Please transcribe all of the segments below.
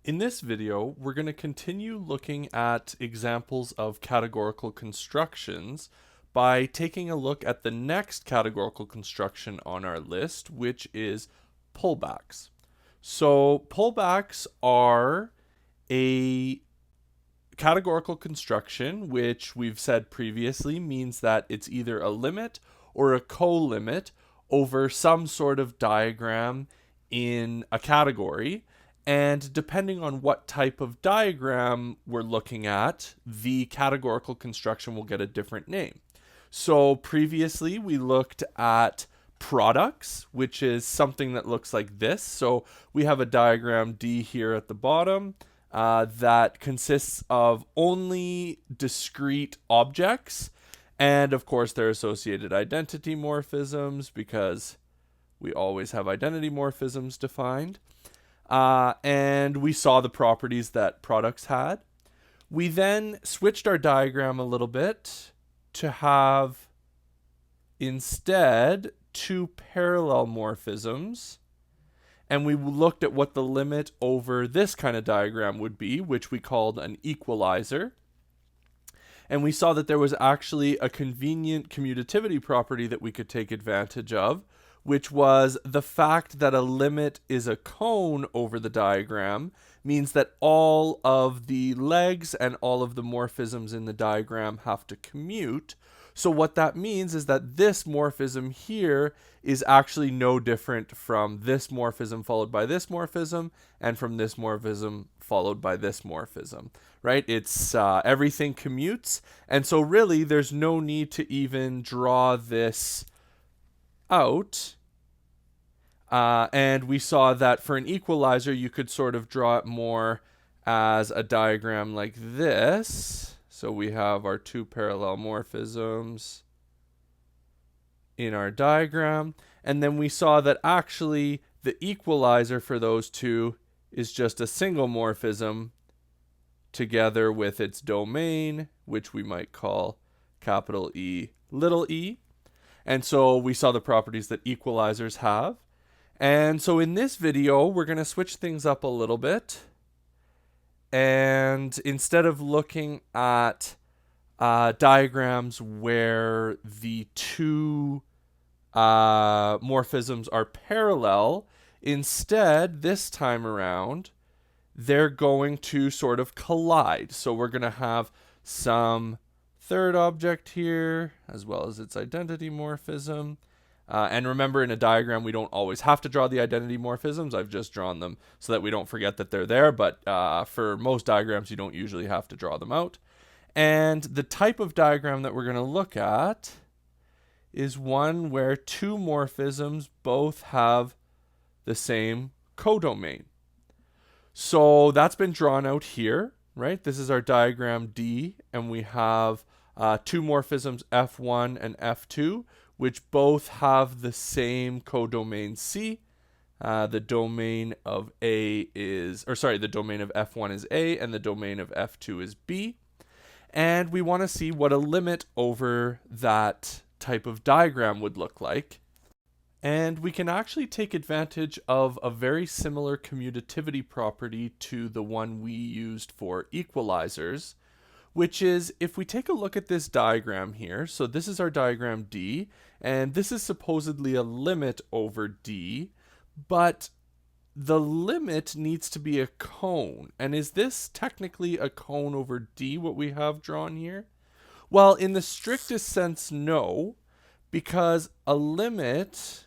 In this video, we're going to continue looking at examples of categorical constructions by taking a look at the next categorical construction on our list, which is pullbacks. So pullbacks are a categorical construction, which we've said previously means that it's either a limit or a co-limit over some sort of diagram in a category. And depending on what type of diagram we're looking at, the categorical construction will get a different name. So previously we looked at products, which is something that looks like this. So we have a diagram D here at the bottom that consists of only discrete objects. And of course, their associated identity morphisms, because we always have identity morphisms defined. And we saw the properties that products had. We then switched our diagram a little bit to have instead two parallel morphisms. And we looked at what the limit over this kind of diagram would be, which we called an equalizer. And we saw that there was actually a convenient commutativity property that we could take advantage of, which was the fact that a limit is a cone over the diagram means that all of the legs and all of the morphisms in the diagram have to commute. So what that means is that this morphism here is actually no different from this morphism followed by this morphism and from this morphism followed by this morphism, right? It's everything commutes. And so really there's no need to even draw this out. And we saw that for an equalizer, you could sort of draw it more as a diagram like this. So we have our two parallel morphisms in our diagram. And then we saw that actually the equalizer for those two is just a single morphism together with its domain, which we might call capital E, little e. And so we saw the properties that equalizers have. And so in this video, we're going to switch things up a little bit. And instead of looking at diagrams where the two morphisms are parallel, instead, this time around, they're going to sort of collide. So we're going to have some third object here, as well as its identity morphism. And remember, in a diagram, we don't always have to draw the identity morphisms. I've just drawn them so that we don't forget that they're there. But for most diagrams, you don't usually have to draw them out. And the type of diagram that we're going to look at is one where two morphisms both have the same codomain. So that's been drawn out here, right? This is our diagram D, and we have two morphisms F1 and F2, which both have the same codomain C. The domain of the domain of F1 is A, and the domain of F2 is B. And we want to see what a limit over that type of diagram would look like. And we can actually take advantage of a very similar commutativity property to the one we used for equalizers, which is if we take a look at this diagram here, so this is our diagram D, and this is supposedly a limit over D, but the limit needs to be a cone. And is this technically a cone over D, what we have drawn here? Well, in the strictest sense, no, because a limit,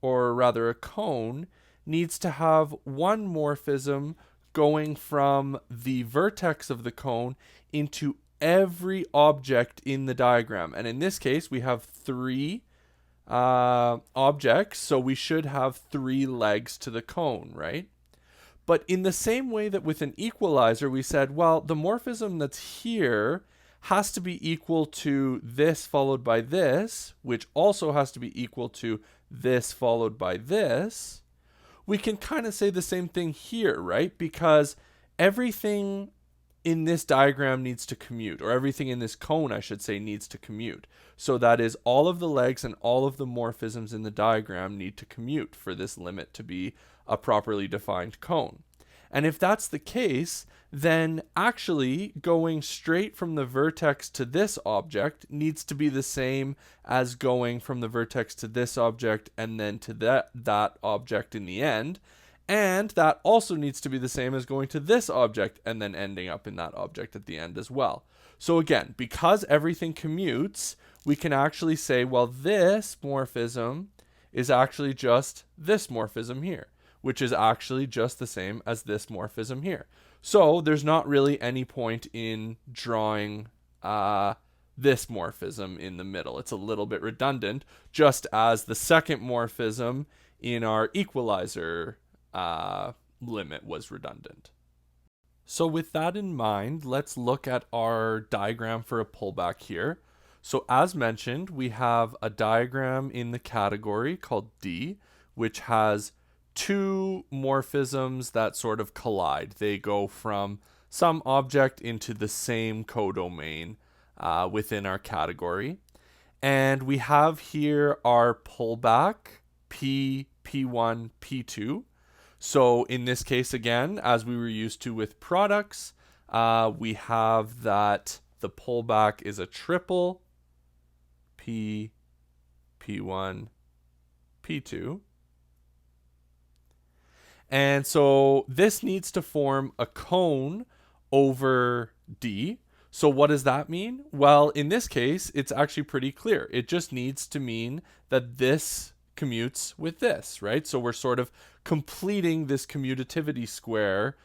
or rather a cone, needs to have one morphism going from the vertex of the cone into every object in the diagram. And in this case, we have three objects, so we should have three legs to the cone, right? But in the same way that with an equalizer, we said, well, the morphism that's here has to be equal to this followed by this, which also has to be equal to this followed by this. We can kind of say the same thing here, right? Because everything in this diagram needs to commute, or everything in this cone, I should say, needs to commute. So that is all of the legs and all of the morphisms in the diagram need to commute for this limit to be a properly defined cone. And if that's the case, then actually going straight from the vertex to this object needs to be the same as going from the vertex to this object and then to that object in the end. And that also needs to be the same as going to this object and then ending up in that object at the end as well. So again, because everything commutes, we can actually say, well, this morphism is actually just this morphism here, which is actually just the same as this morphism here. So there's not really any point in drawing this morphism in the middle. It's a little bit redundant, just as the second morphism in our equalizer limit was redundant. So with that in mind, let's look at our diagram for a pullback here. So as mentioned, we have a diagram in the category called D, which has two morphisms that sort of collide. They go from some object into the same codomain within our category. And we have here our pullback, P, P1, P2. So in this case, again, as we were used to with products, we have that the pullback is a triple, P, P1, P2. And so this needs to form a cone over D. So what does that mean? Well, in this case, it's actually pretty clear. It just needs to mean that this commutes with this, right? So we're sort of completing this commutativity square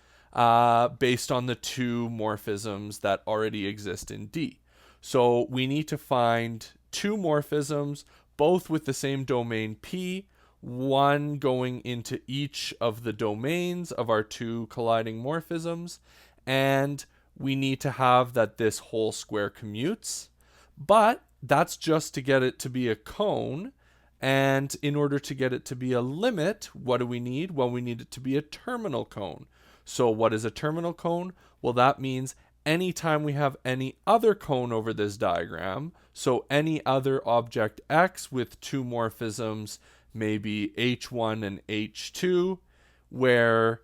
based on the two morphisms that already exist in D. So we need to find two morphisms, both with the same domain P, one going into each of the domains of our two colliding morphisms, and we need to have that this whole square commutes, but that's just to get it to be a cone. And in order to get it to be a limit, what do we need? Well, we need it to be a terminal cone. So what is a terminal cone? Well, that means anytime we have any other cone over this diagram, so any other object X with two morphisms, maybe H1 and H2, where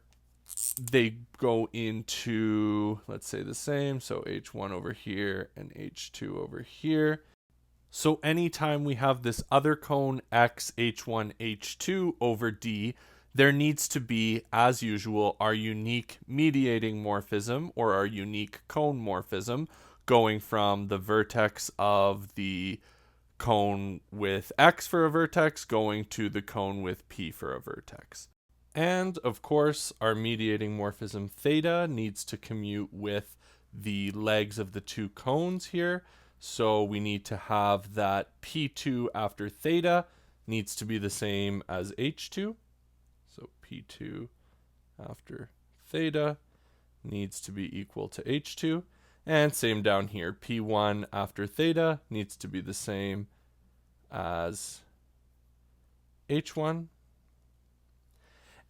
they go into, let's say the same, so H1 over here and H2 over here. So anytime we have this other cone X, H1, H2 over D, there needs to be, as usual, our unique mediating morphism or our unique cone morphism going from the vertex of the cone with X for a vertex going to the cone with P for a vertex. And of course, our mediating morphism theta needs to commute with the legs of the two cones here. So we need to have that P2 after theta needs to be the same as H2. So P2 after theta needs to be equal to H2. And same down here, P1 after theta needs to be the same as H1.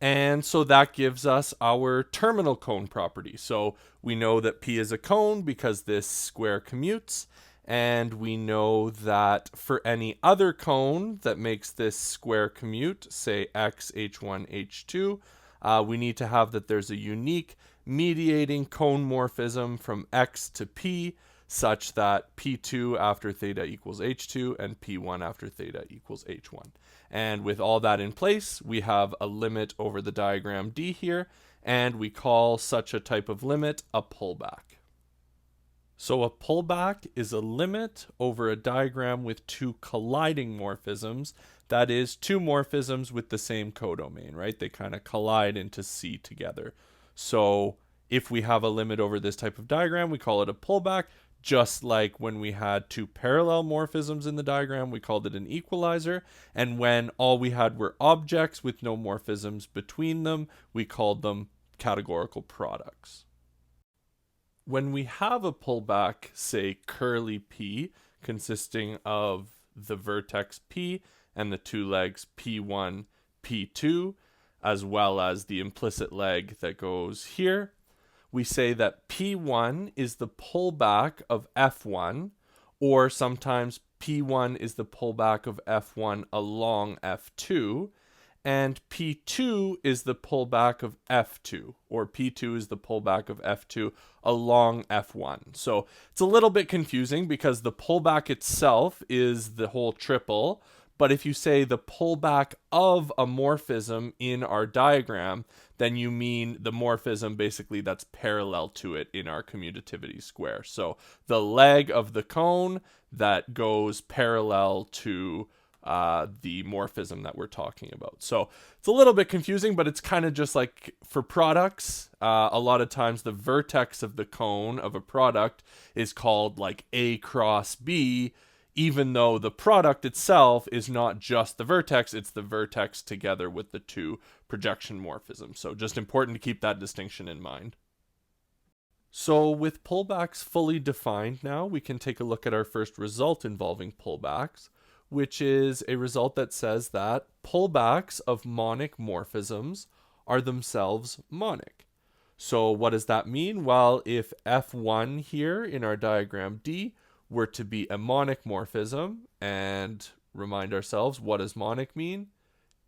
And so that gives us our terminal cone property. So we know that P is a cone because this square commutes. And we know that for any other cone that makes this square commute, say X, H1, H2, we need to have that there's a unique mediating cone morphism from X to P such that P2 after theta equals H2 and P1 after theta equals H1. And with all that in place, we have a limit over the diagram D here, and we call such a type of limit a pullback. So a pullback is a limit over a diagram with two colliding morphisms, that is, two morphisms with the same codomain, right? They kind of collide into C together. So if we have a limit over this type of diagram, we call it a pullback, just like when we had two parallel morphisms in the diagram, we called it an equalizer. And when all we had were objects with no morphisms between them, we called them categorical products. When we have a pullback, say curly P, consisting of the vertex P and the two legs P1, P2, as well as the implicit leg that goes here, we say that P1 is the pullback of F1, or sometimes P1 is the pullback of F1 along F2, and P2 is the pullback of F2, or P2 is the pullback of F2 along F1. So it's a little bit confusing because the pullback itself is the whole triple, but if you say the pullback of a morphism in our diagram, then you mean the morphism basically that's parallel to it in our commutativity square. So the leg of the cone that goes parallel to the morphism that we're talking about. So it's a little bit confusing, but it's kind of just like for products. A lot of times the vertex of the cone of a product is called like A cross B, even though the product itself is not just the vertex, it's the vertex together with the two projection morphisms. So just important to keep that distinction in mind. So with pullbacks fully defined now, we can take a look at our first result involving pullbacks, which is a result that says that pullbacks of monic morphisms are themselves monic. So what does that mean? Well, if F1 here in our diagram D were to be a monic morphism, and remind ourselves, what does monic mean?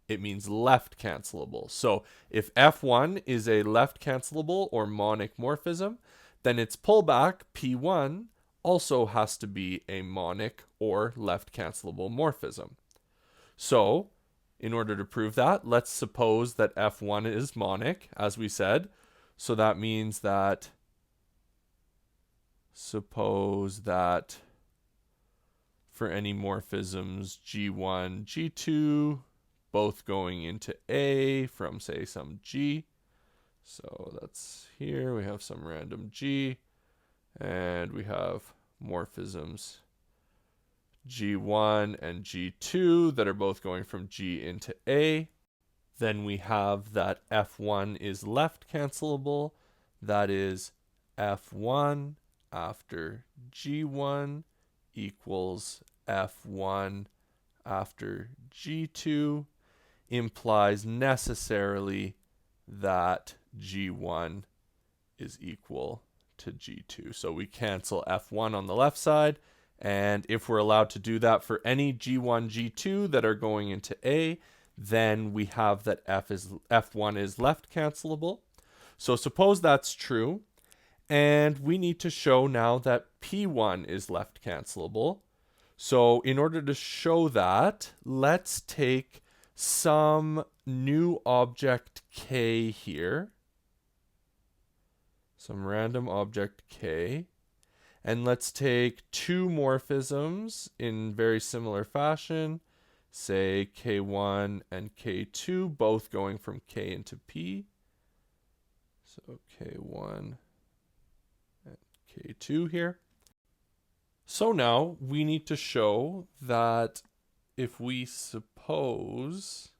It means left cancelable. So if F1 is a left cancelable or monic morphism, then its pullback, P1, also has to be a monic or left cancelable morphism. So in order to prove that, let's suppose that F1 is monic, as we said. So that means that suppose that for any morphisms G1, G2, both going into A from, say, some G. So that's here, we have some random G, and we have morphisms G1 and G2 that are both going from G into A. Then we have that F1 is left cancelable. That is F1 after G1 equals F1 after G2 implies necessarily that G1 is equal to G2. So we cancel F1 on the left side, and if we're allowed to do that for any G1, G2 that are going into A, then we have that F1 is left cancelable. So suppose that's true, and we need to show now that P1 is left cancelable. So in order to show that, let's take some new object K here, some random object K, and let's take two morphisms in very similar fashion, say K1 and K2, both going from K into P. So K1 and K2 here. So now we need to show that if we suppose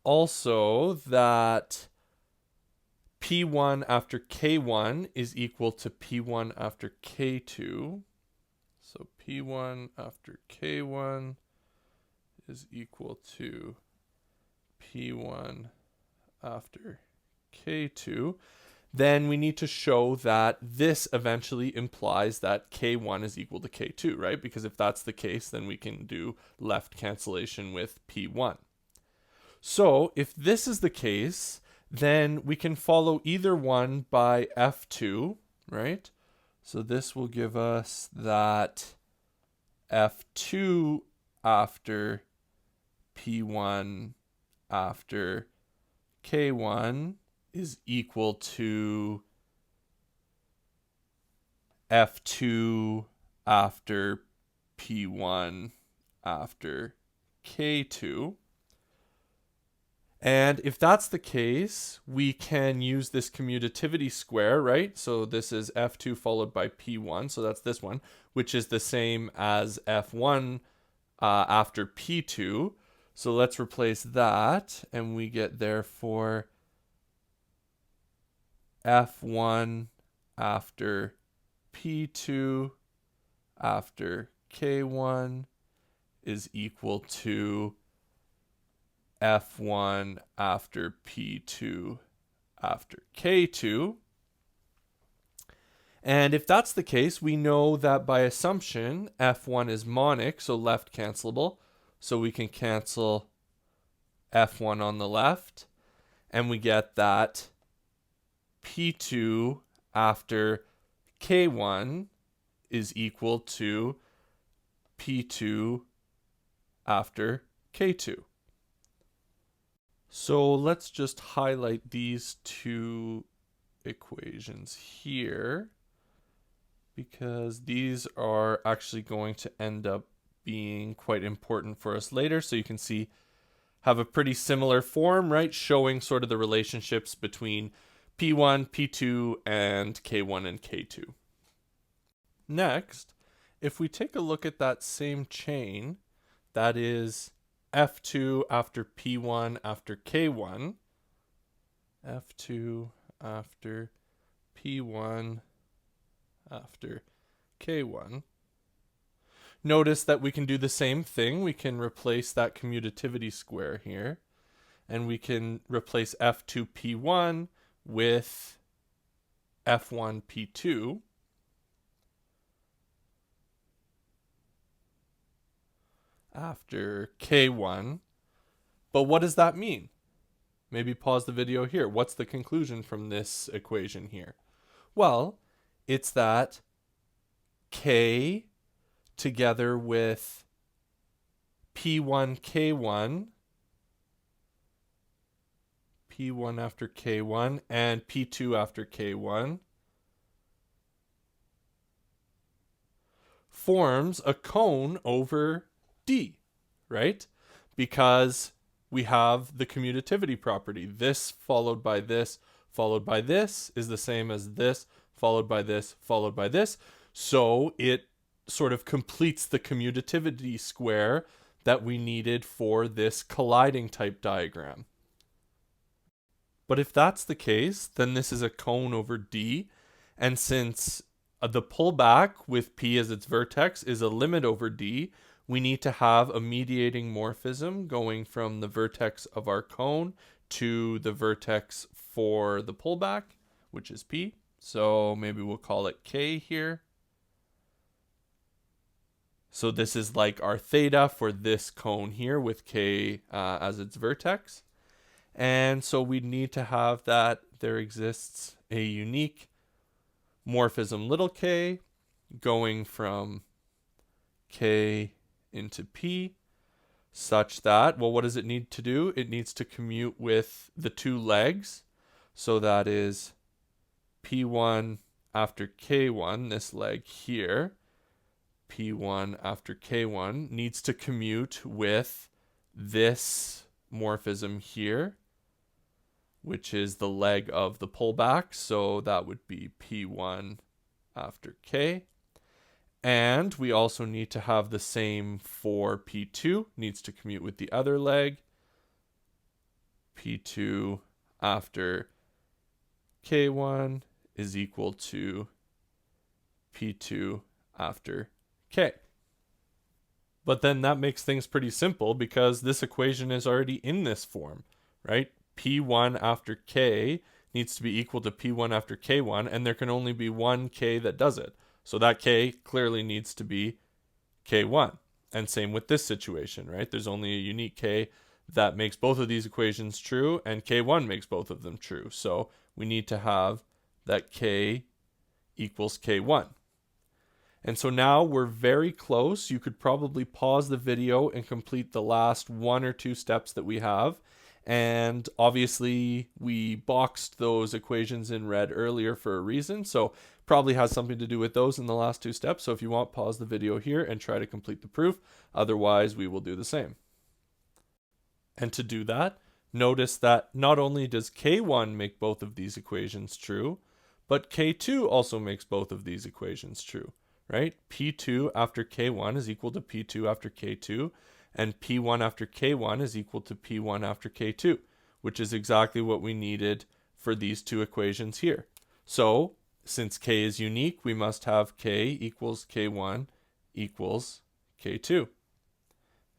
also that P1 after K1 is equal to P1 after K2. So P1 after K1 is equal to P1 after K2. Then we need to show that this eventually implies that K1 is equal to K2, right? Because if that's the case, then we can do left cancellation with P1. So if this is the case, then we can follow either one by F2, right? So this will give us that F2 after P1 after K1 is equal to F2 after P1 after K2. And if that's the case, we can use this commutativity square, right? So this is F2 followed by P1, so that's this one, which is the same as F1 after P2. So let's replace that, and we get therefore F1 after P2 after K1 is equal to F1 after P2 after K2. And if that's the case, we know that by assumption, F1 is monic, so left cancelable. So we can cancel F1 on the left, and we get that P2 after K1 is equal to P2 after K2. So let's just highlight these two equations here, because these are actually going to end up being quite important for us later. So you can see have a pretty similar form, right? Showing sort of the relationships between P1, P2, and K1 and K2. Next, if we take a look at that same chain, that is F2 after P1 after K1, F2 after P1 after K1. Notice that we can do the same thing. We can replace that commutativity square here, and we can replace F2 P1 with F1 P2. After K1. But what does that mean? Maybe pause the video here. What's the conclusion from this equation here? Well, it's that K together with P1 K1, P1 after K1, and P2 after K1 forms a cone over D, right? Because we have the commutativity property. This followed by this followed by this is the same as this followed by this followed by this. So it sort of completes the commutativity square that we needed for this colliding type diagram. But if that's the case, then this is a cone over D. And since the pullback with P as its vertex is a limit over D, we need to have a mediating morphism going from the vertex of our cone to the vertex for the pullback, which is P. So maybe we'll call it K here. So this is like our theta for this cone here with K as its vertex. And so we need to have that there exists a unique morphism little k going from K into P such that, well, what does it need to do? It needs to commute with the two legs. So that is P1 after K1, this leg here, P1 after K1 needs to commute with this morphism here, which is the leg of the pullback. So that would be P1 after K. And we also need to have the same for P2, needs to commute with the other leg. P2 after K1 is equal to P2 after K. But then that makes things pretty simple because this equation is already in this form, right? P1 after K needs to be equal to P1 after K1, and there can only be one K that does it. So that K clearly needs to be K1. And same with this situation, right? There's only a unique K that makes both of these equations true, and K1 makes both of them true. So we need to have that K equals K1. And so now we're very close. You could probably pause the video and complete the last one or two steps that we have. And obviously we boxed those equations in red earlier for a reason, so probably has something to do with those in the last two steps. So if you want, pause the video here and try to complete the proof. Otherwise, we will do the same. And to do that, notice that not only does K1 make both of these equations true, but K2 also makes both of these equations true, right? P2 after K1 is equal to P2 after K2, and P1 after K1 is equal to P1 after K2, which is exactly what we needed for these two equations here. So since K is unique, we must have K equals K1 equals K2.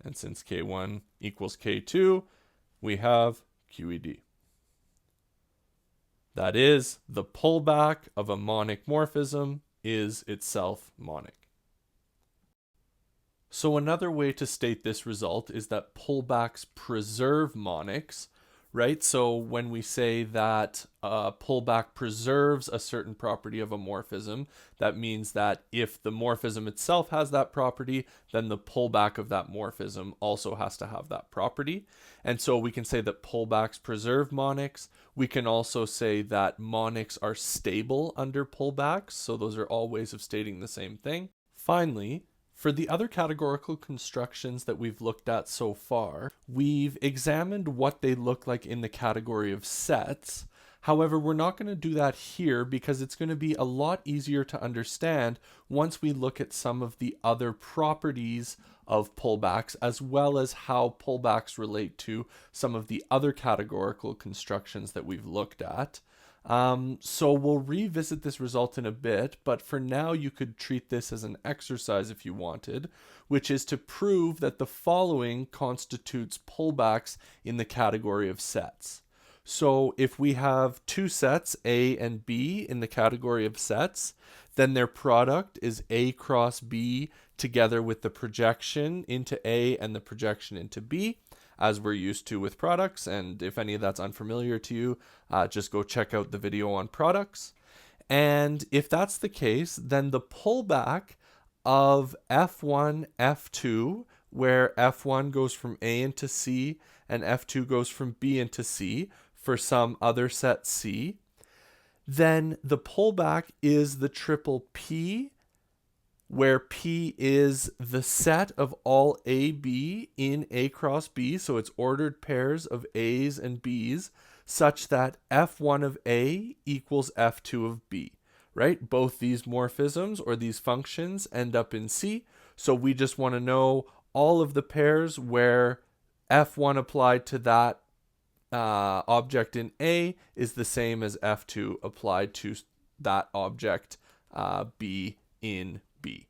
And since K1 equals K2, we have QED. That is, the pullback of a monic morphism is itself monic. So another way to state this result is that pullbacks preserve monics, right? So when we say that pullback preserves a certain property of a morphism, that means that if the morphism itself has that property, then the pullback of that morphism also has to have that property. And so we can say that pullbacks preserve monics. We can also say that monics are stable under pullbacks. So those are all ways of stating the same thing. Finally, for the other categorical constructions that we've looked at so far, we've examined what they look like in the category of sets. However, we're not going to do that here because it's going to be a lot easier to understand once we look at some of the other properties of pullbacks, as well as how pullbacks relate to some of the other categorical constructions that we've looked at. So we'll revisit this result in a bit, but for now you could treat this as an exercise if you wanted, which is to prove that the following constitutes pullbacks in the category of sets. So if we have two sets, A and B, in the category of sets, then their product is A cross B together with the projection into A and the projection into B, as we're used to with products. And if any of that's unfamiliar to you, just go check out the video on products. And if that's the case, then the pullback of F1, F2, where F1 goes from A into C and F2 goes from B into C for some other set C, then the pullback is the triple P, where P is the set of all AB in A cross B, so it's ordered pairs of A's and B's, such that F1 of A equals F2 of B, right? Both these morphisms or these functions end up in C, so we just want to know all of the pairs where F1 applied to that object in A is the same as F2 applied to that object B in B.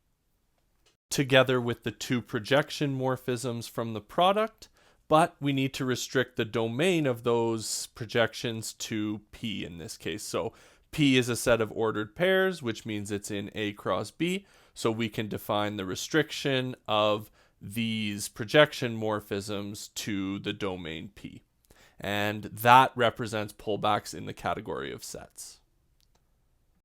Together with the two projection morphisms from the product, but we need to restrict the domain of those projections to P in this case. So P is a set of ordered pairs, which means it's in A cross B, so we can define the restriction of these projection morphisms to the domain P. And that represents pullbacks in the category of sets.